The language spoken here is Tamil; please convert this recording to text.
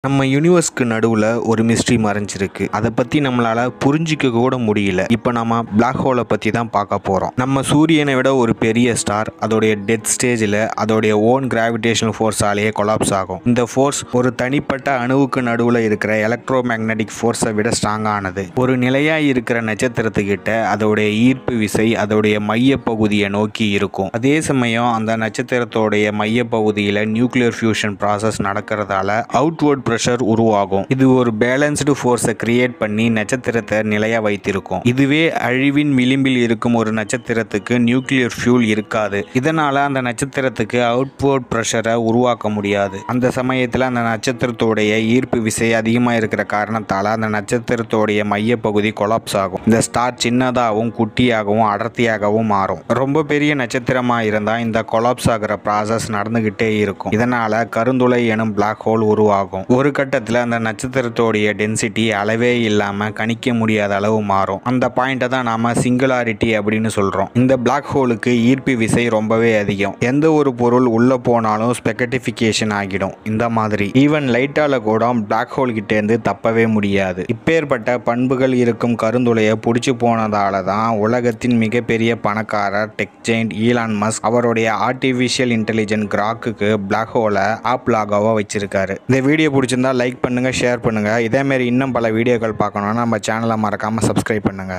நம்ம யூனிவர்ஸ்க்கு நடுவில் ஒரு மிஸ்ட்ரி மறைஞ்சிருக்கு. அதை பற்றி நம்மளால் புரிஞ்சிக்க கூட முடியல. இப்போ நம்ம பிளாக் ஹோலை பற்றி தான் பார்க்க போகிறோம். நம்ம சூரியனை விட ஒரு பெரிய ஸ்டார் அதோடைய டெத் ஸ்டேஜில் அதோடைய ஓன் கிராவிடேஷனல் ஃபோர்ஸாலேயே கொலாப்ஸ் ஆகும். இந்த ஃபோர்ஸ் ஒரு தனிப்பட்ட அணுவுக்கு நடுவில் இருக்கிற எலக்ட்ரோ மேக்னெட்டிக் ஃபோர்ஸை விட ஸ்ட்ராங்கானது. ஒரு நிலையாக இருக்கிற நட்சத்திரத்துக்கிட்ட அதோடைய ஈர்ப்பு விசை அதோடைய மையப்பகுதியை நோக்கி இருக்கும். அதே சமயம் அந்த நட்சத்திரத்தோடைய மையப்பகுதியில் நியூக்ளியர் ஃபியூஷன் ப்ராசஸ் நடக்கிறதால அவுட்வர்ட் பிரஷர் உருவாகும். இது ஒரு பேலன்ஸ்டு ஃபோர்ஸை கிரியேட் பண்ணி நட்சத்திரத்தை நிலையா வைத்திருக்கும். இதுவே அழிவின் விளிம்பில் இருக்கும் ஒரு நட்சத்திரத்துக்கு நியூக்ளியர் ஃபியூல் இருக்காது. இதனால அந்த நட்சத்திரத்துக்கு அவுட்வர்ட் பிரஷரை உருவாக்க முடியாது. அந்த சமயத்தில் அந்த நட்சத்திரத்தோடைய ஈர்ப்பு விசை அதிகமாக இருக்கிற காரணத்தால் அந்த நட்சத்திரத்தோடைய மையப்பகுதி கொலாப்ஸ் ஆகும். இந்த ஸ்டார் சின்னதாகவும் குட்டியாகவும் அடர்த்தியாகவும் மாறும். ரொம்ப பெரிய நட்சத்திரமாக இருந்தால் இந்த கொலாப்ஸ் ஆகிற ப்ராசஸ் நடந்துகிட்டே இருக்கும். இதனால கருந்துளை எனும் பிளாக் ஹோல் உருவாகும். ஒரு கட்டத்தில் அந்த நட்சத்திரத்தோடைய டென்சிட்டி அளவே இல்லாமல் கணிக்க முடியாத அளவு மாறும். அந்த பாயிண்டை தான் நாம சிங்குலாரிட்டி அப்படின்னு சொல்றோம். இந்த பிளாக் ஹோலுக்கு ஈர்ப்பு விசை ரொம்பவே அதிகம். எந்த ஒரு பொருள் உள்ள போனாலும் ஸ்பெகட்டிஃபிகேஷன் ஆகிடும். இந்த மாதிரி ஈவன் லைட்டால கூட பிளாக் ஹோல் கிட்ட இருந்து தப்பவே முடியாது. இப்பேற்பட்ட பண்புகள் இருக்கும் கருந்துளையை பிடிச்சி போனதால தான் உலகத்தின் மிகப்பெரிய பணக்காரர் டெக் ஜெயிண்ட் ஈலான் மஸ்க் அவருடைய ஆர்டிஃபிஷியல் இன்டெலிஜென்ட் கிராக்குக்கு பிளாக் ஹோலை ஆப் லாகோவா வச்சிருக்காரு. இந்த வீடியோ பிடிச்சிருந்தா லைக் பண்ணுங்க, ஷேர் பண்ணுங்க. இதே மாதிரி இன்னும் பல வீடியோக்கள் பார்க்கணும்னா நம்ம சேனலை மறக்காம சப்ஸ்கிரைப் பண்ணுங்க.